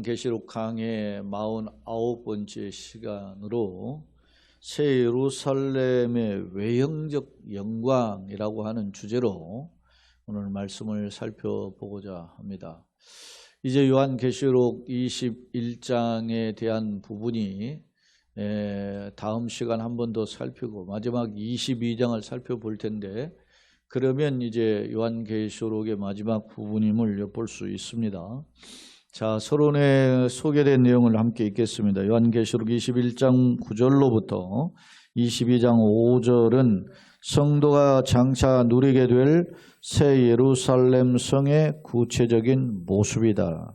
계시록 강의 49번째 시간으로 새 예루살렘의 외형적 영광이라고 하는 주제로 오늘 말씀을 살펴보고자 합니다. 이제 요한계시록 21장에 대한 부분이 다음 시간 한 번 더 살피고 마지막 22장을 살펴볼 텐데, 그러면 이제 요한계시록의 마지막 부분임을 엿볼 수 있습니다. 자, 서론에 소개된 내용을 함께 읽겠습니다. 요한계시록 21장 9절로부터 22장 5절은 성도가 장차 누리게 될 새 예루살렘 성의 구체적인 모습이다.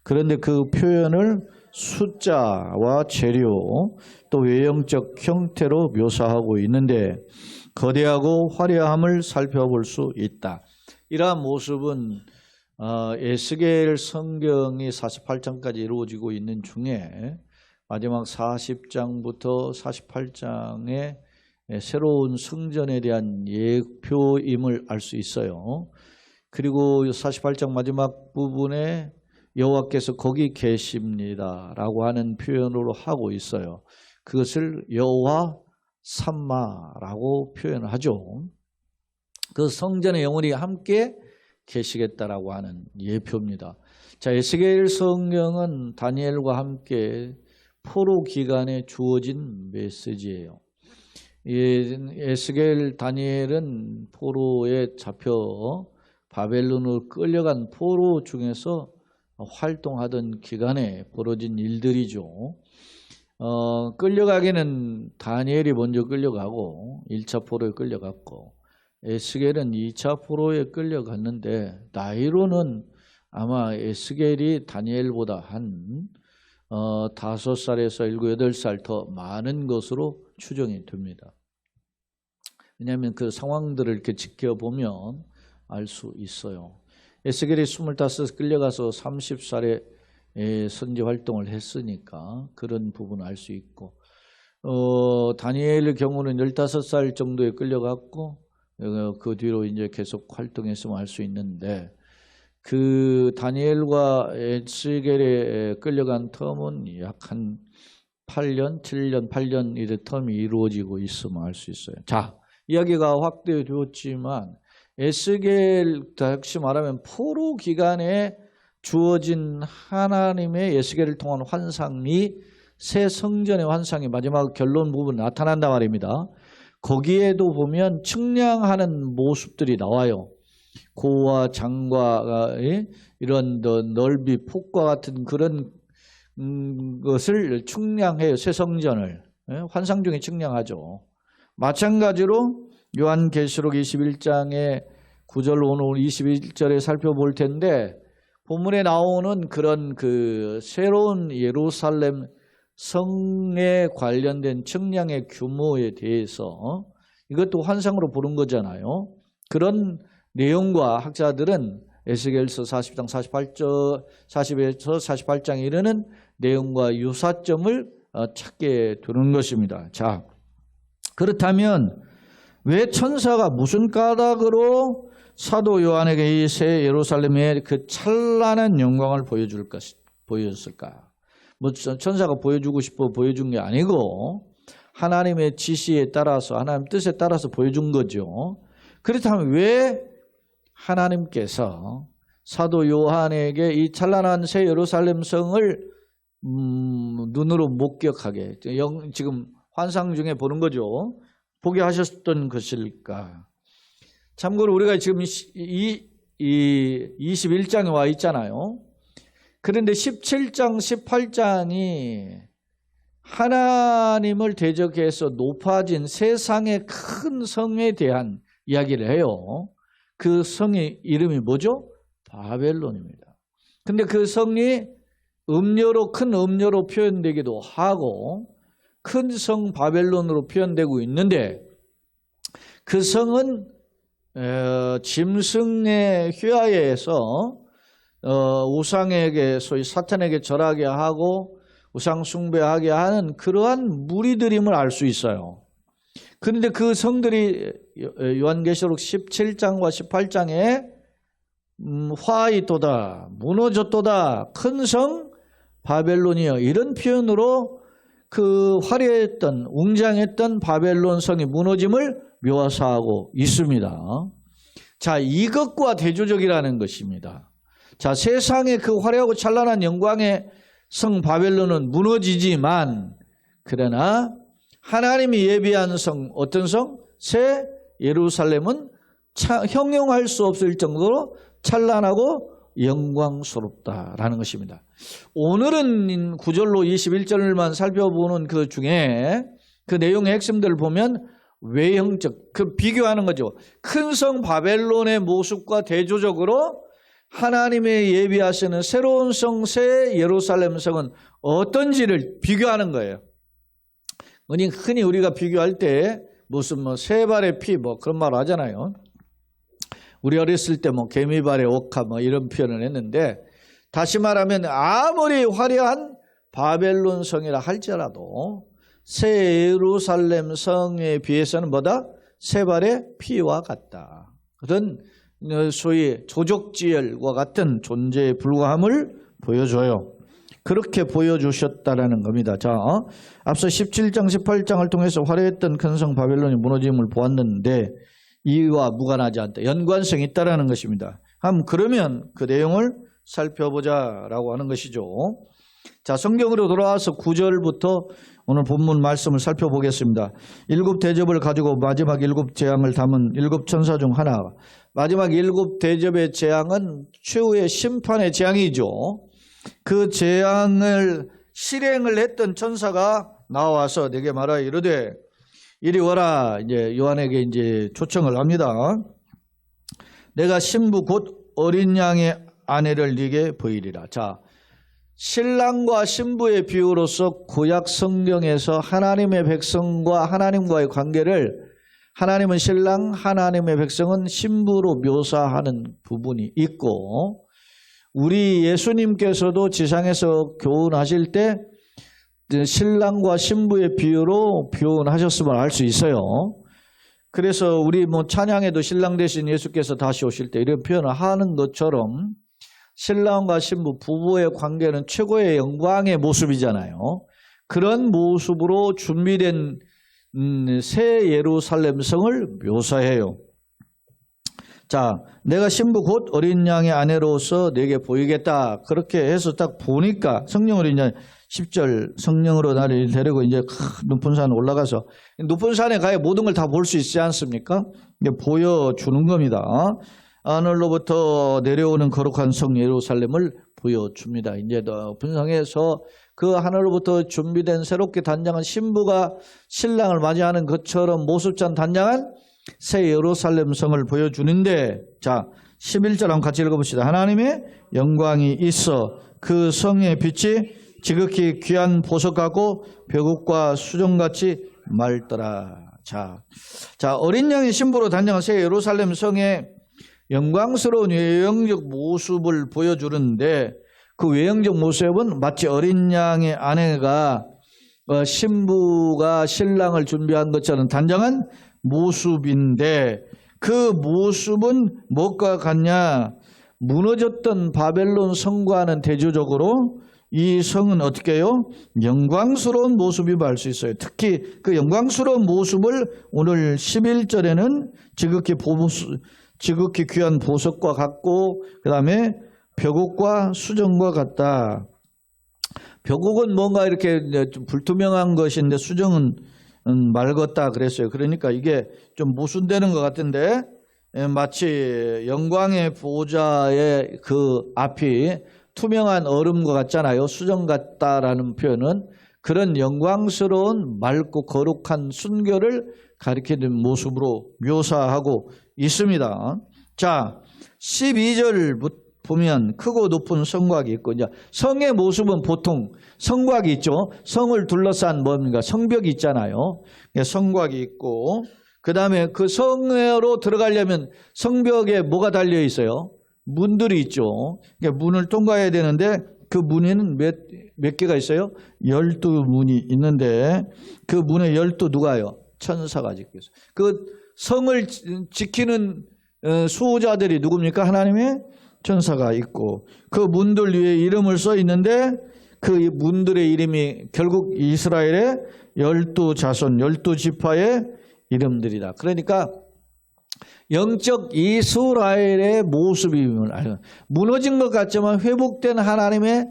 그런데 그 표현을 숫자와 재료 또 외형적 형태로 묘사하고 있는데 거대하고 화려함을 살펴볼 수 있다. 이러한 모습은 에스겔 성경이 48장까지 이루어지고 있는 중에 마지막 40장부터 48장의 새로운 성전에 대한 예표임을 알 수 있어요. 그리고 48장 마지막 부분에 여호와께서 거기 계십니다 라고 하는 표현으로 하고 있어요. 그것을 여호와 삼마라고 표현을 하죠. 그 성전의 영혼이 함께 계시겠다라고 하는 예표입니다. 자, 에스겔 성경은 다니엘과 함께 포로 기간에 주어진 메시지예요. 에스겔 다니엘은 포로에 잡혀 바벨론으로 끌려간 포로 중에서 활동하던 기간에 벌어진 일들이죠. 끌려가기는 다니엘이 먼저 끌려가고 1차 포로에 끌려갔고, 에스겔은 2차 포로에 끌려갔는데 나이로는 아마 에스겔이 다니엘보다 한 5살에서 7, 8살 더 많은 것으로 추정이 됩니다. 왜냐하면 그 상황들을 이렇게 지켜보면 알 수 있어요. 에스겔이 25 끌려가서 30살에 선지 활동을 했으니까 그런 부분을 알 수 있고, 다니엘의 경우는 15살 정도에 끌려갔고 그 뒤로 이제 계속 활동했으면 알 수 있는데, 그 다니엘과 에스겔에 끌려간 텀은 약 한 8년, 7년, 8년 이래 텀이 이루어지고 있으면 알 수 있어요. 자, 이야기가 확대되었지만 에스겔, 다시 말하면 포로 기간에 주어진 하나님의 에스겔을 통한 환상이 새 성전의 환상이 마지막 결론 부분에 나타난단 말입니다. 거기에도 보면 측량하는 모습들이 나와요. 고와 장과 이런 넓이, 폭과 같은 그런 것을 측량해요. 새 성전을 환상 중에 측량하죠. 마찬가지로 요한계시록 21장의 9절 오늘 21절에 살펴볼 텐데, 본문에 나오는 그런 그 새로운 예루살렘 성에 관련된 측량의 규모에 대해서 이것도 환상으로 보는 거잖아요. 그런 내용과 학자들은 에스겔서 40장 40에서 48장에 이르는 내용과 유사점을 찾게 되는 것입니다. 자, 그렇다면 왜 천사가 무슨 까닭으로 사도 요한에게 이 새 예루살렘의 그 찬란한 영광을 보여줬을까? 뭐 천사가 보여주고 싶어 보여준 게 아니고 하나님의 지시에 따라서, 하나님 뜻에 따라서 보여준 거죠. 그렇다면 왜 하나님께서 사도 요한에게 이 찬란한 새 예루살렘 성을 눈으로 목격하게, 지금 환상 중에 보는 거죠, 보게 하셨던 것일까? 참고로 우리가 지금 이 21장에 와 있잖아요. 그런데 17장, 18장이 하나님을 대적해서 높아진 세상의 큰 성에 대한 이야기를 해요. 그 성의 이름이 뭐죠? 바벨론입니다. 근데 그 성이 음료로, 큰 음료로 표현되기도 하고 큰 성 바벨론으로 표현되고 있는데, 그 성은 짐승의 휘하에서 우상에게, 소위 사탄에게 절하게 하고 우상 숭배하게 하는 그러한 무리들임을 알 수 있어요. 그런데 그 성들이 요한계시록 17장과 18장에 화이도다, 무너졌도다, 큰 성 바벨론이여. 이런 표현으로 그 화려했던 웅장했던 바벨론 성이 무너짐을 묘사하고 있습니다. 자, 이것과 대조적이라는 것입니다. 자, 세상의 그 화려하고 찬란한 영광의 성 바벨론은 무너지지만 그러나 하나님이 예비한 성, 어떤 성? 새 예루살렘은 형용할 수 없을 정도로 찬란하고 영광스럽다라는 것입니다. 오늘은 구절로 21절만 살펴보는 그 중에 그 내용의 핵심들을 보면 외형적, 그 비교하는 거죠. 큰 성 바벨론의 모습과 대조적으로 하나님의 예비하시는 새로운 성, 새 예루살렘 성은 어떤지를 비교하는 거예요. 흔히 우리가 비교할 때 무슨 새 발의 피 그런 말 하잖아요. 우리 어렸을 때 개미발의 옥화 이런 표현을 했는데, 다시 말하면 아무리 화려한 바벨론 성이라 할지라도 새 예루살렘 성에 비해서는 뭐다? 새 발의 피와 같다. 그런 소위 조족지혈과 같은 존재에 불과함을 보여줘요. 그렇게 보여주셨다라는 겁니다. 자, 앞서 17장, 18장을 통해서 화려했던 큰 성 바벨론이 무너짐을 보았는데 이와 무관하지 않다. 연관성이 있다라는 것입니다. 그러면 그 내용을 살펴보자라고 하는 것이죠. 자, 성경으로 돌아와서 9절부터 오늘 본문 말씀을 살펴보겠습니다. 7 대접을 가지고 마지막 7 재앙을 담은 7 천사 중 하나. 마지막 7 대접의 재앙은 최후의 심판의 재앙이죠. 그 재앙을 실행을 했던 천사가 나와서 내게 말하여 이르되 이리 와라. 이제 요한에게 이제 초청을 합니다. 내가 신부 곧 어린 양의 아내를 네게 보이리라. 자, 신랑과 신부의 비유로서 구약 성경에서 하나님의 백성과 하나님과의 관계를 하나님은 신랑, 하나님의 백성은 신부로 묘사하는 부분이 있고, 우리 예수님께서도 지상에서 교훈하실 때 신랑과 신부의 비유로 표현하셨음을 알 수 있어요. 그래서 우리 찬양에도 신랑 대신 예수께서 다시 오실 때 이런 표현을 하는 것처럼 신랑과 신부, 부부의 관계는 최고의 영광의 모습이잖아요. 그런 모습으로 준비된 새 예루살렘 성을 묘사해요. 자, 내가 신부 곧 어린 양의 아내로서 내게 보이겠다. 그렇게 해서 딱 보니까 성령으로 이제 10절 성령으로 나를 데리고 이제 높은 산 올라가서 높은 산에 가야 모든 걸 다 볼 수 있지 않습니까? 이제 보여주는 겁니다. 하늘로부터 내려오는 거룩한 성 예루살렘을 보여줍니다. 이제 높은 성에서 그 하늘로부터 준비된 새롭게 단장한 신부가 신랑을 맞이하는 것처럼 모습찬 단장한 새 예루살렘 성을 보여주는데, 자, 11절 한번 같이 읽어봅시다. 하나님의 영광이 있어 그 성의 빛이 지극히 귀한 보석 같고 벼국과 수정같이 맑더라. 자, 어린 양의 신부로 단장한 새 예루살렘 성의 영광스러운 외형적 모습을 보여주는데, 그 외형적 모습은 마치 어린 양의 아내가 신부가 신랑을 준비한 것처럼 단장한 모습인데, 그 모습은 무엇과 같냐? 무너졌던 바벨론 성과는 대조적으로 이 성은 어떻게 해요? 영광스러운 모습임을 알 수 있어요. 특히 그 영광스러운 모습을 오늘 11절에는 지극히 귀한 보석과 같고, 그 다음에 벼국과 수정과 같다. 벼국은 뭔가 이렇게 좀 불투명한 것인데 수정은 맑았다 그랬어요. 그러니까 이게 좀 모순되는 것 같은데, 마치 영광의 보좌의 그 앞이 투명한 얼음과 같잖아요. 수정 같다라는 표현은 그런 영광스러운 맑고 거룩한 순결을 가리키는 모습으로 묘사하고 있습니다. 자, 12절 보면 크고 높은 성곽이 있고, 이제 성의 모습은 보통 성곽이 있죠. 성을 둘러싼 뭡니까? 성벽이 있잖아요. 성곽이 있고, 그 다음에 그 성으로 들어가려면 성벽에 뭐가 달려 있어요? 문들이 있죠. 문을 통과해야 되는데 그 문에는 몇 개가 있어요? 12문이 있는데 그 문에 12 누가요? 천사가 지키고 있어요. 그 성을 지키는 수호자들이 누굽니까? 하나님의 천사가 있고, 그 문들 위에 이름을 써 있는데 그 문들의 이름이 결국 이스라엘의 12자손, 12지파의 이름들이다. 그러니까 영적 이스라엘의 모습임을 무너진 것 같지만 회복된 하나님의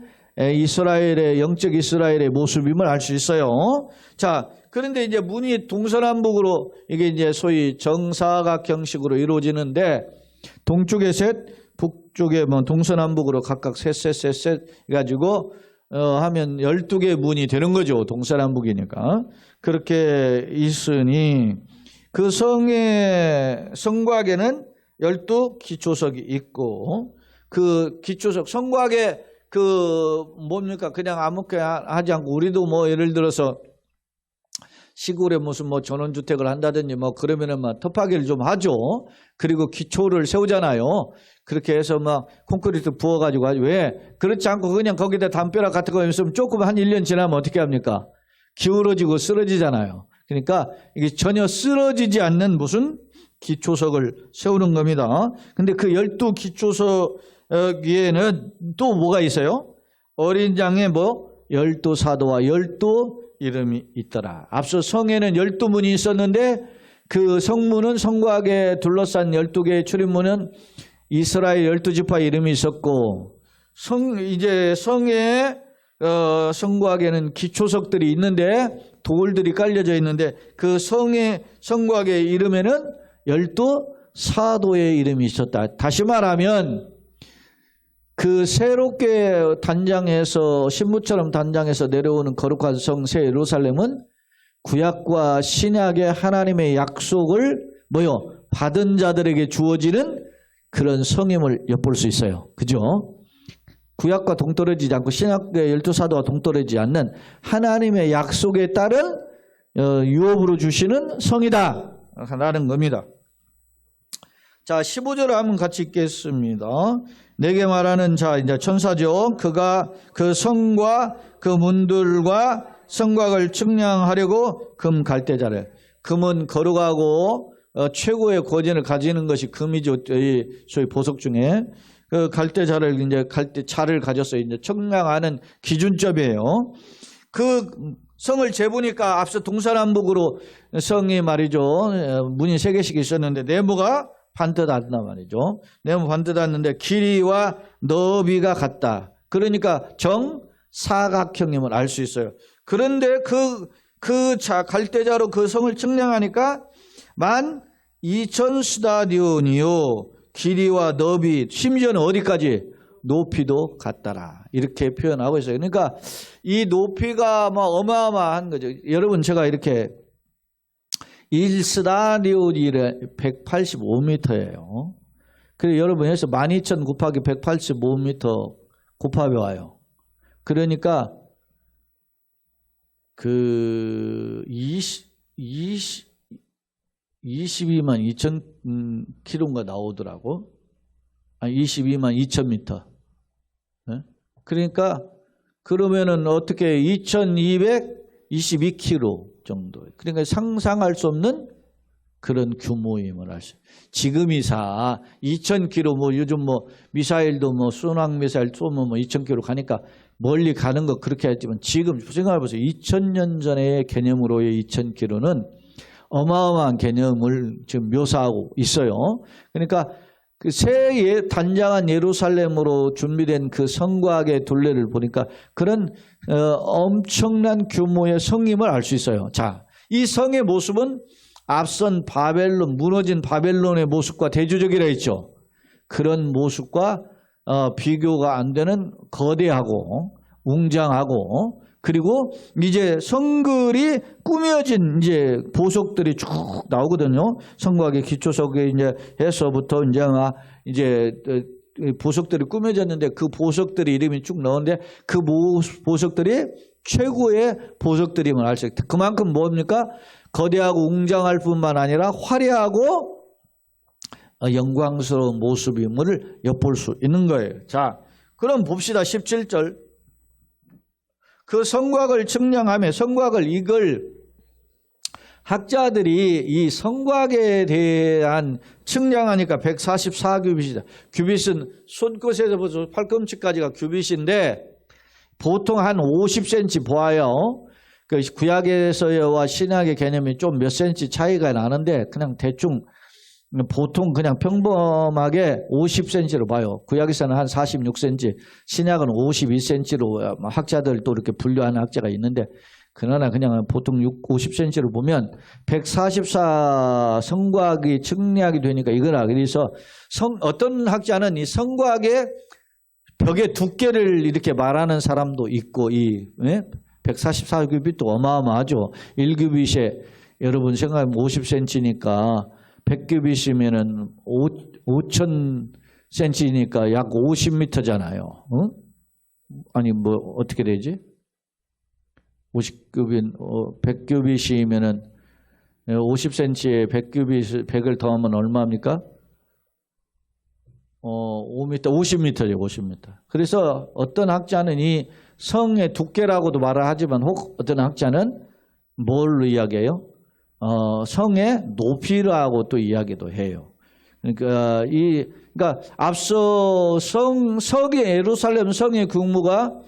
이스라엘의 영적 이스라엘의 모습임을 알 수 있어요. 자, 그런데 이제 문이 동서남북으로 이게 이제 소위 정사각 형식으로 이루어지는데 동쪽에 셋, 북쪽에 뭐 동서남북으로 각각 셋 해가지고 하면 12개의 문이 되는 거죠. 동서남북이니까. 그렇게 있으니 그 성곽에는 12기초석이 있고 그 기초석 성곽에 그 뭡니까 그냥 아무렇게나 하지 않고 우리도 뭐 예를 들어서 시골에 무슨 뭐 전원주택을 한다든지 뭐 그러면은 막 터파기를 좀 하죠. 그리고 기초를 세우잖아요. 그렇게 해서 막 콘크리트 부어가지고 하죠. 왜? 그렇지 않고 그냥 거기다 담벼락 같은 거 있으면 조금 한 1년 지나면 어떻게 합니까? 기울어지고 쓰러지잖아요. 그러니까 이게 전혀 쓰러지지 않는 무슨 기초석을 세우는 겁니다. 근데 그 12기초석에는 또 뭐가 있어요? 어린 양의 뭐 12사도와 12 이름이 있더라. 앞서 성에는 12문이 있었는데 그 성문은 성곽에 둘러싼 12개의 출입문은 이스라엘 12지파 이름이 있었고 이제 성에 성곽에는 기초석들이 있는데 돌들이 깔려져 있는데 그 성곽의 이름에는 12사도의 이름이 있었다. 다시 말하면 그 새롭게 단장해서 신부처럼 단장해서 내려오는 거룩한 성새 예루살렘은 구약과 신약의 하나님의 약속을 받은 자들에게 주어지는 그런 성임을 엿볼 수 있어요. 그죠? 구약과 동떨어지지 않고 신약의 12사도와 동떨어지지 않는 하나님의 약속에 따른 유업으로 주시는 성이다 라는 겁니다. 자, 15절 한번 같이 읽겠습니다. 내게 말하는 자 이제 천사죠. 그가 그 성과 그 문들과 성곽을 측량하려고 금 갈대자를. 금은 거룩하고 최고의 권위를 가지는 것이 금이죠. 소위 보석 중에 그 갈대자를 이제 갈대차를 가졌어요. 이제 측량하는 기준점이에요. 그 성을 재보니까 앞서 동서남북으로 성이 말이죠. 문이 3개씩 있었는데 네모가 반듯하단 말이죠. 네모 반듯했는데 길이와 너비가 같다. 그러니까 정사각형임을 알 수 있어요. 그런데 갈대자로 그 성을 측량하니까 12,000스타디온이요. 길이와 너비, 심지어는 어디까지? 높이도 같더라. 이렇게 표현하고 있어요. 그러니까 이 높이가 막 어마어마한 거죠. 여러분 제가 이렇게 1스타디온이 185m예요. 그래서 여러분 해서 12,000 곱하기 185m 곱하면 와요. 그러니까 그 22만 2천 킬로인가 나오더라고. 아니 22만 2천 미터. 네? 그러니까 그러면은 어떻게 2222km 정도. 그러니까 상상할 수 없는 그런 규모임을 알 수. 지금 이사 2000km 뭐 요즘 뭐 미사일도 뭐 순항 미사일 쏘면 뭐 2000km 가니까 멀리 가는 거 그렇게 했지만 지금 생각해 보세요. 2000년 전의 개념으로의 2000km는 어마어마한 개념을 지금 묘사하고 있어요. 그러니까 그 새 단장한 예루살렘으로 준비된 그 성곽의 둘레를 보니까 그런 엄청난 규모의 성임을 알 수 있어요. 자, 이 성의 모습은 앞선 바벨론, 무너진 바벨론의 모습과 대조적이라 했죠. 그런 모습과 비교가 안 되는 거대하고 웅장하고 그리고 이제 성글이 꾸며진 이제 보석들이 쭉 나오거든요. 성곽의 기초석에 이제 해서부터 이제 보석들이 꾸며졌는데 그 보석들이 이름이 쭉 나오는데 그 보석들이 최고의 보석들임을 알 수 있다. 그만큼 뭡니까? 거대하고 웅장할 뿐만 아니라 화려하고 영광스러운 모습임을 엿볼 수 있는 거예요. 자, 그럼 봅시다. 17절. 그 성곽을 측량하며 성곽을 이걸 학자들이 이 성곽에 대한 측량하니까 144규빗이다. 규빗은 손끝에서부터 팔꿈치까지가 규빗인데 보통 한 50cm 보아요. 그 구약에서와 신약의 개념이 좀 몇 cm 차이가 나는데 그냥 대충 보통 그냥 평범하게 50cm로 봐요. 구약에서는 한 46cm, 신약은 52cm로 학자들 또 이렇게 분류하는 학자가 있는데 그러나 그냥 보통 50cm로 보면 144 성곽이 측량이 되니까 이거라. 그래서 어떤 학자는 이 성곽의 벽의 두께를 이렇게 말하는 사람도 있고, 144규빗도 어마어마하죠. 1규빗에 여러분 생각하면 50cm니까 100규빗이면은 5,000cm니까 약 50m잖아요. 어? 아니 뭐 어떻게 되지? 50규빗, 100규빗이면은 50cm에 100을 더하면 얼마입니까? 5m, 50m죠, 50m. 그래서 어떤 학자는 이 성의 두께라고도 말을 하지만 혹 어떤 학자는 뭘로 이야기해요? 성의 높이라고 또 이야기도 해요. 그러니까 앞서 예루살렘 성의 규모가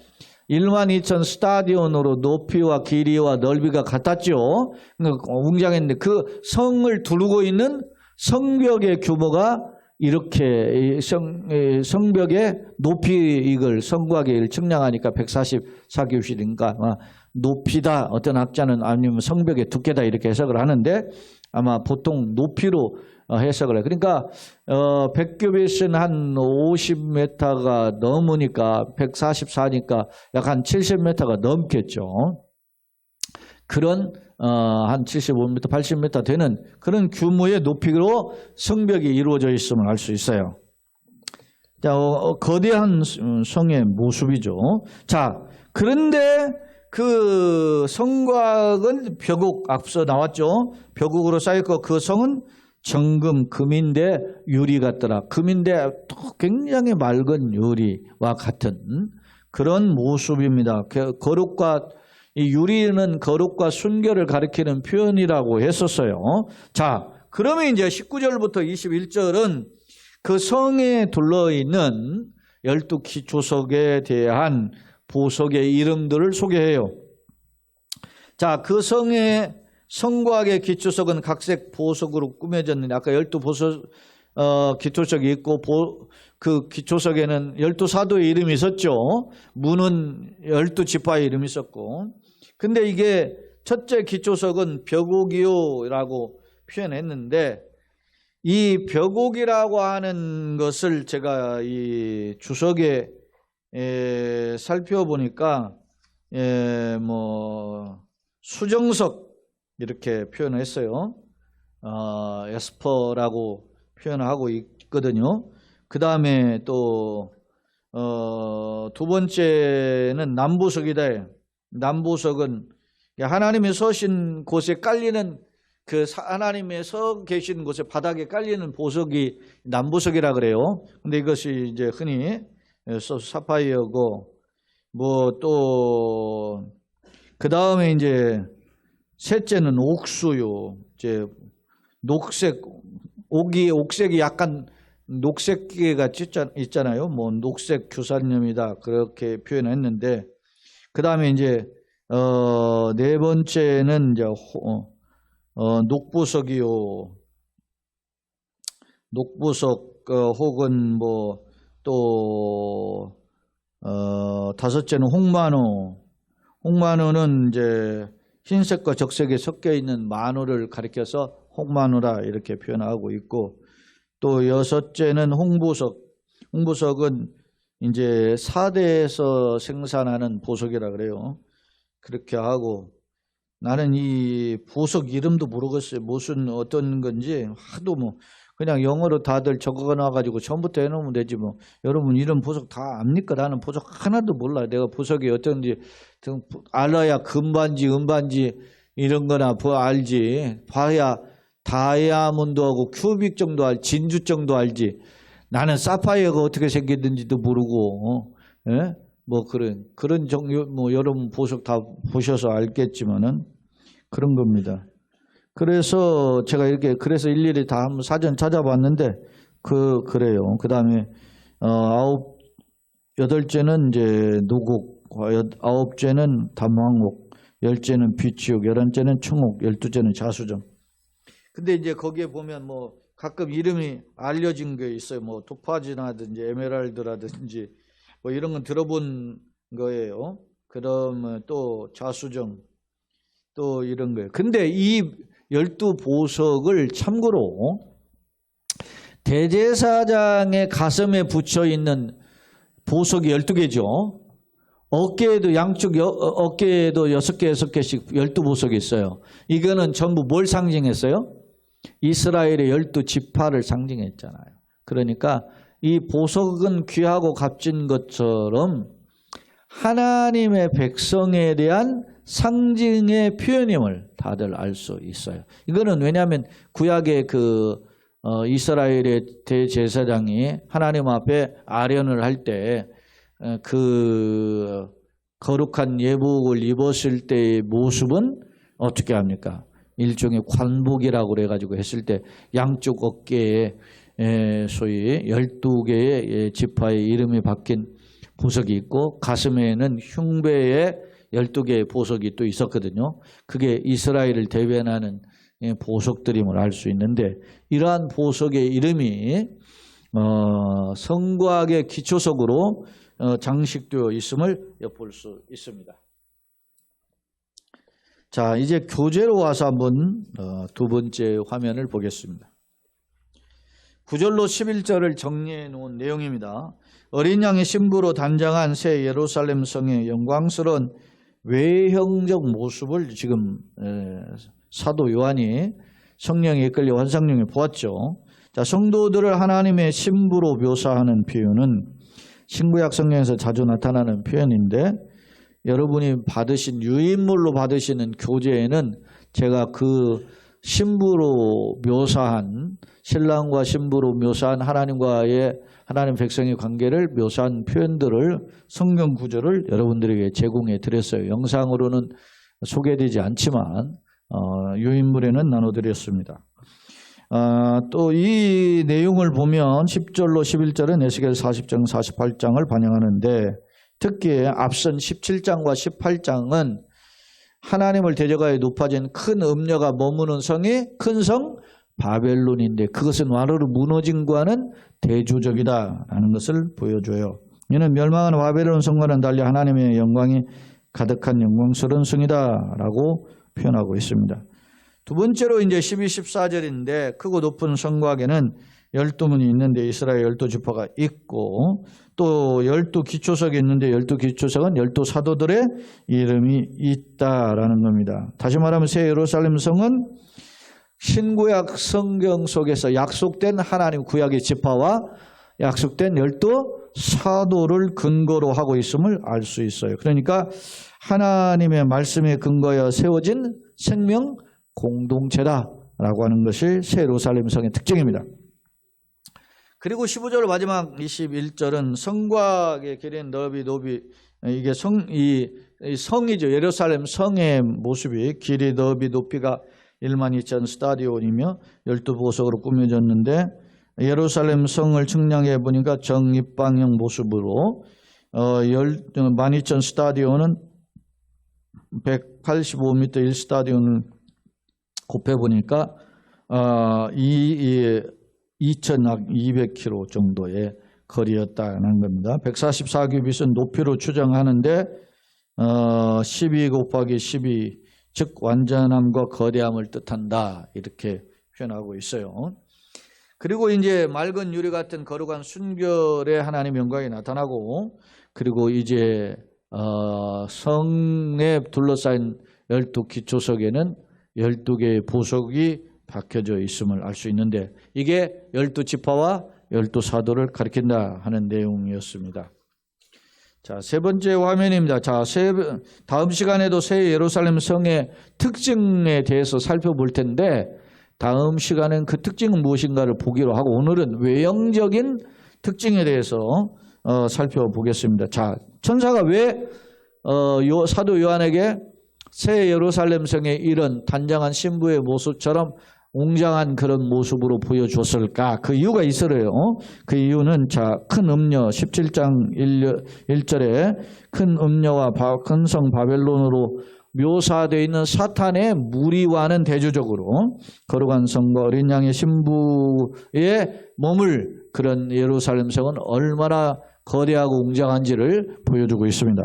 12,000 스타디온으로 높이와 길이와 넓이가 같았죠. 그러니까 웅장했는데 그 성을 두르고 있는 성벽의 규모가 이렇게 성벽의 높이 이걸 성곽을 측량하니까 144규빗인가 높이다. 어떤 학자는 아니면 성벽의 두께다 이렇게 해석을 하는데 아마 보통 높이로 해석을 해요. 그러니까 100규빗은 한 50m가 넘으니까 144니까 약 한 70m가 넘겠죠. 그런 한 75m, 80m 되는 그런 규모의 높이로 성벽이 이루어져 있음을 알 수 있어요. 자, 거대한 성의 모습이죠. 자, 그런데 그 성곽은 벽옥 앞서 나왔죠. 벽옥으로 쌓였고 그 성은 정금, 금인데 유리 같더라. 금인데 굉장히 맑은 유리와 같은 그런 모습입니다. 거룩과 이 유리는 거룩과 순결을 가리키는 표현이라고 했었어요. 자, 그러면 이제 19절부터 21절은 그 성에 둘러있는 12기초석에 대한 보석의 이름들을 소개해요. 자, 그 성곽의 기초석은 각색 보석으로 꾸며졌는데 아까 12보석 기초석이 있고 그 기초석에는 12사도의 이름이 있었죠. 문은 12지파의 이름이 있었고 근데 이게 첫째 기초석은 벽옥이요라고 표현했는데 이 벽옥이라고 하는 것을 제가 이 주석에 살펴보니까 뭐 수정석 이렇게 표현했어요. 에스퍼라고 표현하고 있거든요. 그 다음에 또 두 번째는 남보석이다. 남보석은 하나님이 서신 곳에 깔리는 그 하나님의 서 계신 곳에 바닥에 깔리는 보석이 남보석이라 그래요. 근데 이것이 이제 흔히 사파이어고 뭐 또 그 다음에 이제 셋째는 옥수요. 이제 녹색 옥색이 약간 녹색기가 있잖아요. 뭐 녹색 규산염이다 그렇게 표현했는데 그 다음에 이제 네 번째는 이제 녹보석이요. 녹보석 혹은 뭐 또 다섯째는 홍만호. 홍만호는 이제 흰색과 적색이 섞여 있는 만호를 가리켜서 홍만호라 이렇게 표현하고 있고 또 여섯째는 홍보석. 홍보석은 이제 사대에서 생산하는 보석이라 그래요. 그렇게 하고 나는 이 보석 이름도 모르겠어요. 무슨 어떤 건지 하도 뭐 그냥 영어로 다들 적어놔가지고 처음부터 해놓으면 되지 뭐. 여러분 이런 보석 다 압니까? 나는 보석 하나도 몰라요. 내가 보석이 어떤지 알아야 금반지, 은반지 이런 거나 알지. 봐야 다이아몬드하고 큐빅 정도 진주 정도 알지. 나는 사파이어가 어떻게 생겼는지도 모르고 뭐 그런 종류 뭐 여러분 보석 다 보셔서 알겠지만은 그런 겁니다. 그래서 제가 이렇게 그래서 일일이 다 한번 사전 찾아봤는데 그래요. 그다음에 여덟째는 이제 노곡 9죄는 담황옥, 10죄는 비치옥, 11죄는 청옥, 12죄는 자수정. 근데 이제 거기에 보면 뭐 가끔 이름이 알려진 게 있어요. 뭐 토파즈라든지 에메랄드라든지 뭐 이런 건 들어본 거예요. 그러면 또 자수정 또 이런 거예요. 근데 이 12보석을 참고로 대제사장의 가슴에 붙여 있는 보석이 12개죠. 어깨에도 양쪽 어깨에도 6개, 6개씩 12보석이 있어요. 이거는 전부 뭘 상징했어요? 이스라엘의 12지파를 상징했잖아요. 그러니까 이 보석은 귀하고 값진 것처럼 하나님의 백성에 대한 상징의 표현임을 다들 알 수 있어요. 이거는 왜냐하면 구약의 이스라엘의 대제사장이 하나님 앞에 아련을 할 때 그 거룩한 예복을 입었을 때의 모습은 어떻게 합니까? 일종의 관복이라고 그래가지고 했을 때 양쪽 어깨에 소위 12개의 지파의 이름이 박힌 보석이 있고 가슴에는 흉배에 12개의 보석이 또 있었거든요. 그게 이스라엘을 대변하는 보석들임을 알 수 있는데 이러한 보석의 이름이 성곽의 기초석으로 장식되어 있음을 엿볼 수 있습니다. 자, 이제 교재로 와서 한번 두 번째 화면을 보겠습니다. 9절로 11절을 정리해 놓은 내용입니다. 어린 양의 신부로 단장한 새 예루살렘 성의 영광스러운 외형적 모습을 지금 사도 요한이 성령에 이끌려 환상중에 보았죠. 자, 성도들을 하나님의 신부로 묘사하는 표현은 신구약 성경에서 자주 나타나는 표현인데 여러분이 받으신 유인물로 받으시는 교재에는 제가 그 신부로 묘사한 신랑과 신부로 묘사한 하나님 백성의 관계를 묘사한 표현들을 성경 구절을 여러분들에게 제공해 드렸어요. 영상으로는 소개되지 않지만 유인물에는 나눠드렸습니다. 또 이 내용을 보면 10절로 11절은 에스겔 40장 48장을 반영하는데 특히 앞선 17장과 18장은 하나님을 대적하여 높아진 큰 음녀가 머무는 성이 큰 성 바벨론인데 그것은 와르르 무너짐과는 대조적이다라는 것을 보여줘요. 이는 멸망하는 바벨론 성과는 달리 하나님의 영광이 가득한 영광스러운 성이다라고 표현하고 있습니다. 두 번째로 이제 12, 14절인데 크고 높은 성곽에는 12문이 있는데 이스라엘 12지파가 있고 또 12기초석이 있는데 12기초석은 12사도들의 이름이 있다라는 겁니다. 다시 말하면 새 예루살렘 성은 신구약 성경 속에서 약속된 하나님 구약의 지파와 약속된 12사도를 근거로 하고 있음을 알 수 있어요. 그러니까 하나님의 말씀에 근거하여 세워진 생명 공동체다라고 하는 것이 새 예루살렘 성의 특징입니다. 그리고 15절 마지막 21절은 성곽의 길이는 너비 이게 성이죠. 예루살렘 성의 모습이 길이 너비 높이가 12,000 스타디온이며 12보석으로 꾸며졌는데 예루살렘 성을 측량해 보니까 정입방형 모습으로 12,000 스타디온은 185m 1스타디온을 곱해보니까 2,200km 정도의 거리였다는 겁니다. 144규빗은 높이로 추정하는데 12 곱하기 12 즉 완전함과 거대함을 뜻한다 이렇게 표현하고 있어요. 그리고 이제 맑은 유리 같은 거룩한 순결의 하나님 영광이 나타나고 그리고 이제 성에 둘러싸인 12기초석에는 12개의 보석이 박혀져 있음을 알 수 있는데 이게 12지파와 12사도를 가리킨다 하는 내용이었습니다. 자, 세 번째 화면입니다. 자, 다음 시간에도 새 예루살렘 성의 특징에 대해서 살펴볼 텐데 다음 시간엔 그 특징은 무엇인가를 보기로 하고 오늘은 외형적인 특징에 대해서 살펴보겠습니다. 자, 천사가 왜 사도 요한에게 새 예루살렘 성의 이런 단장한 신부의 모습처럼 웅장한 그런 모습으로 보여줬을까? 그 이유가 있어요. 그 이유는 자, 큰 음녀 17장 1절에 큰 음녀와 큰 성 바벨론으로 묘사되어 있는 사탄의 무리와는 대조적으로 거룩한 성과 어린 양의 신부의 몸을 그런 예루살렘 성은 얼마나 거대하고 웅장한지를 보여주고 있습니다.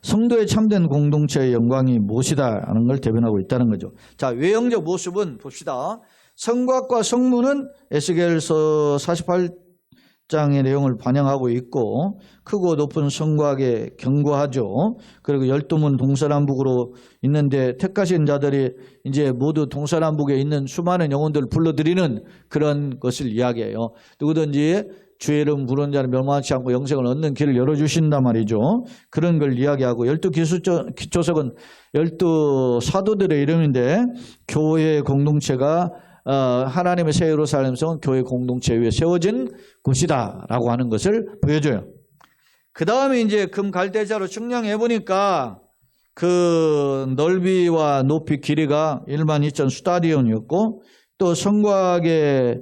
성도의 참된 공동체의 영광이 무엇이다 하는 걸 대변하고 있다는 거죠. 자, 외형적 모습은 봅시다. 성곽과 성문은 에스겔서 48장의 내용을 반영하고 있고 크고 높은 성곽에 견고하죠. 그리고 12문 동서남북으로 있는데 택하신 자들이 이제 모두 동서남북에 있는 수많은 영혼들을 불러들이는 그런 것을 이야기해요. 누구든지 주의 이름 부르는 자는 멸망하지 않고 영생을 얻는 길을 열어주신단 말이죠. 그런 걸 이야기하고 12기초석은 12사도들의 이름인데 교회의 공동체가 하나님의 새 예루살렘 성은 교회 공동체 위에 세워진 곳이다 라고 하는 것을 보여줘요. 그 다음에 이제 금갈대자로 측량해 보니까 그 넓이와 높이 길이가 12,000 스타디온이었고 또 성곽의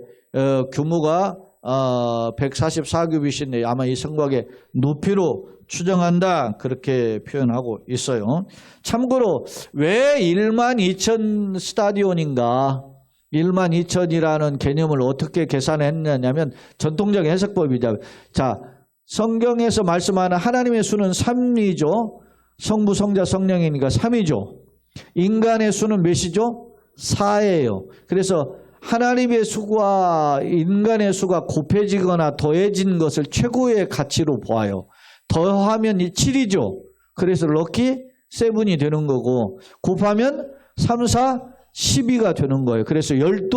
규모가 144규빗인데 아마 이 성곽의 높이로 추정한다 그렇게 표현하고 있어요. 참고로 왜 12,000 스타디온인가 12,000이라는 개념을 어떻게 계산했냐면 전통적인 해석법이죠. 자, 성경에서 말씀하는 하나님의 수는 3이죠. 성부, 성자, 성령이니까 3이죠. 인간의 수는 몇이죠? 4예요. 그래서 하나님의 수와 인간의 수가 곱해지거나 더해진 것을 최고의 가치로 보아요. 더하면 7이죠. 그래서 럭키 7이 되는 거고 곱하면 3, 4, 12가 되는 거예요. 그래서 12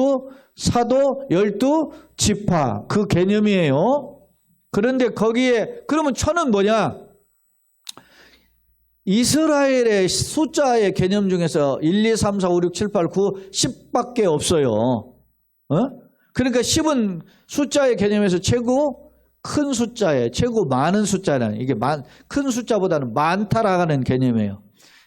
사도 12 지파 그 개념이에요. 그런데 거기에 그러면 1000은 뭐냐? 이스라엘의 숫자의 개념 중에서 1, 2, 3, 4, 5, 6, 7, 8, 9, 10밖에 없어요. 그러니까 10은 숫자의 개념에서 최고 큰 숫자예요. 최고 많은 숫자는 이게 큰 숫자보다는 많다라는 개념이에요.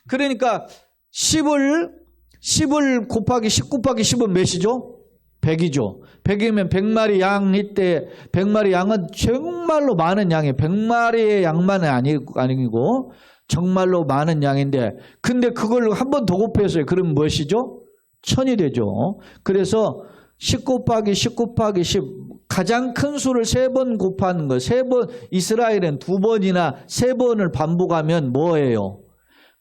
그러니까 10을 곱하기 10 곱하기 10은 몇이죠? 100이죠. 100이면 100마리 양 이때 100마리 양은 정말로 많은 양이에요. 100마리의 양만은 아니고 정말로 많은 양인데 근데 그걸 한 번 더 곱해서요. 그럼 무엇이죠? 1000이 되죠. 그래서 10 곱하기 10 곱하기 10 가장 큰 수를 3번 곱하는 거. 3번 이스라엘은 2번이나 3번을 반복하면 뭐예요?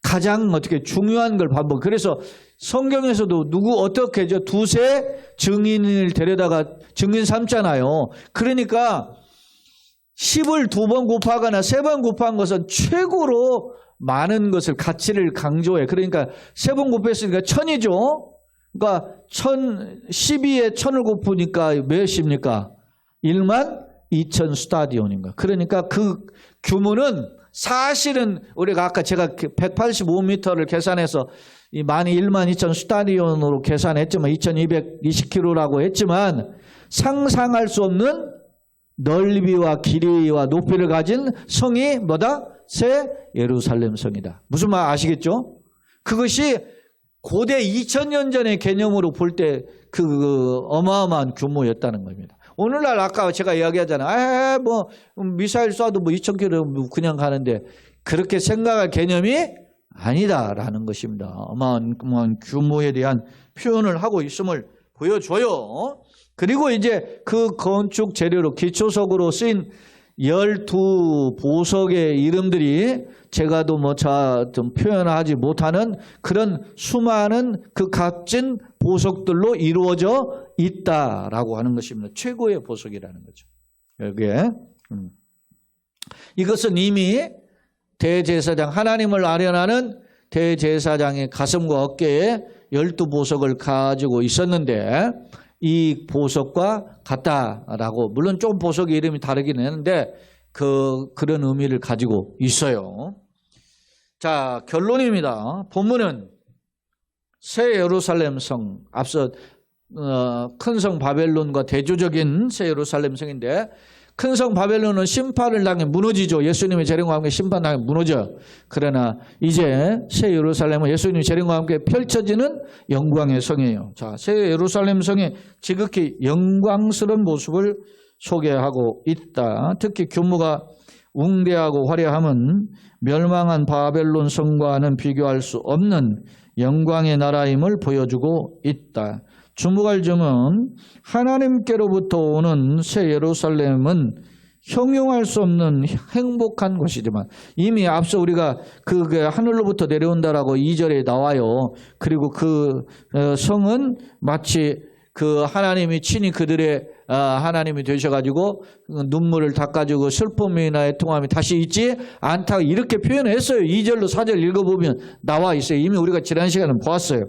가장 어떻게 중요한 걸 반복. 그래서 성경에서도 누구 어떻게 하죠? 두세 증인을 데려다가 증인 삼잖아요. 그러니까 10을 2번 곱하거나 3번 곱한 것은 최고로 많은 것을 가치를 강조해. 그러니까 3번 곱했으니까 1000이죠. 그러니까 12에 1000을 곱으니까 몇입니까? 12,000 스타디온인가. 그러니까 그 규모는 사실은 우리가 아까 제가 185m를 계산해서 많이 12,000 스타디온으로 계산했지만 2220km라고 했지만 상상할 수 없는 넓이와 길이와 높이를 가진 성이 뭐다? 새 예루살렘 성이다. 무슨 말 아시겠죠? 그것이 고대 2000년 전의 개념으로 볼 때 그 어마어마한 규모였다는 겁니다. 오늘날 아까 제가 이야기하잖아요. 뭐 미사일 쏴도 뭐 2000km 그냥 가는데 그렇게 생각할 개념이 아니다라는 것입니다. 어마어마한 규모에 대한 표현을 하고 있음을 보여줘요. 그리고 이제 그 건축 재료로 기초석으로 쓰인 12보석의 이름들이 제가도 좀 표현하지 못하는 그런 수많은 그 값진 보석들로 이루어져 있다라고 하는 것입니다. 최고의 보석이라는 거죠. 여기에 이것은 이미 대제사장 하나님을 아련하는 대제사장의 가슴과 어깨에 12보석을 가지고 있었는데 이 보석과 같다라고 물론 좀 보석의 이름이 다르긴 했는데 그런 의미를 가지고 있어요. 자, 결론입니다. 본문은 새 예루살렘 성 앞서 큰 성 바벨론과 대조적인 새 예루살렘 성인데 큰 성 바벨론은 심판을 당해 무너지죠. 예수님의 재림과 함께 심판당해 무너져요. 그러나 이제 새 예루살렘은 예수님의 재림과 함께 펼쳐지는 영광의 성이에요. 자, 새 예루살렘 성의 지극히 영광스러운 모습을 소개하고 있다. 특히 규모가 웅대하고 화려함은 멸망한 바벨론 성과는 비교할 수 없는 영광의 나라임을 보여주고 있다. 주목할 점은 하나님께로부터 오는 새 예루살렘은 형용할 수 없는 행복한 곳이지만 이미 앞서 우리가 그 하늘로부터 내려온다라고 2절에 나와요. 그리고 그 성은 마치 그 하나님이 친히 그들의 하나님이 되셔가지고 눈물을 닦아주고 슬픔이나 애통함이 다시 있지 않다고 이렇게 표현했어요. 2절로 4절 읽어보면 나와 있어요. 이미 우리가 지난 시간에 보았어요.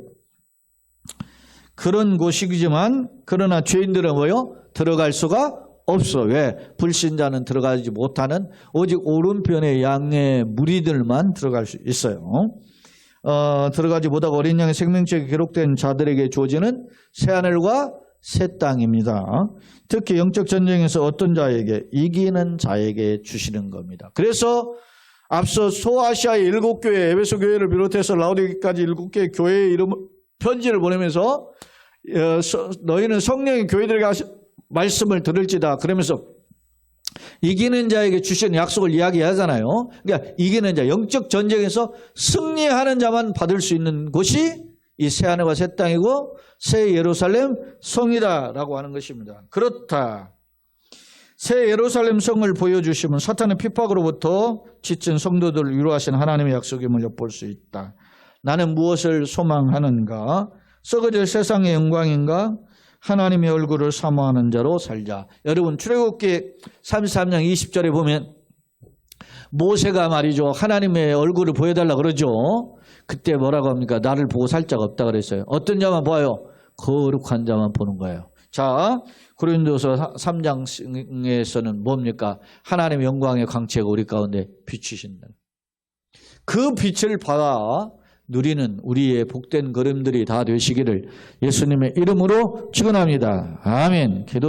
그런 곳이지만 그러나 죄인들은 뭐요? 들어갈 수가 없어. 왜? 불신자는 들어가지 못하는 오직 오른편의 양의 무리들만 들어갈 수 있어요. 들어가지 못하고 어린 양의 생명책에 기록된 자들에게 주어지는 새하늘과 새 땅입니다. 특히 영적 전쟁에서 어떤 자에게? 이기는 자에게 주시는 겁니다. 그래서 앞서 소아시아의 7교회, 에베소 교회를 비롯해서 라오디게까지 7개의 교회의 이름 편지를 보내면서 너희는 성령의 교회들에게 말씀을 들을지다 그러면서 이기는 자에게 주시는 약속을 이야기하잖아요. 그러니까 이기는 자, 영적 전쟁에서 승리하는 자만 받을 수 있는 곳이 이 새하늘과 새 땅이고 새 예루살렘 성이다라고 하는 것입니다. 그렇다. 새 예루살렘 성을 보여주시면 사탄의 핍박으로부터 지친 성도들을 위로하시는 하나님의 약속임을 엿볼 수 있다. 나는 무엇을 소망하는가? 썩어질 세상의 영광인가? 하나님의 얼굴을 사모하는 자로 살자. 여러분 출애굽기 33장 20절에 보면 모세가 말이죠. 하나님의 얼굴을 보여달라 그러죠. 그때 뭐라고 합니까? 나를 보고 살 자가 없다 그랬어요. 어떤 자만 봐요? 거룩한 자만 보는 거예요. 자, 고린도서 3장에서는 뭡니까? 하나님의 영광의 광채가 우리 가운데 비추신다. 그 빛을 받아 누리는 우리의 복된 걸음들이 다 되시기를 예수님의 이름으로 축원합니다. 아멘. 기도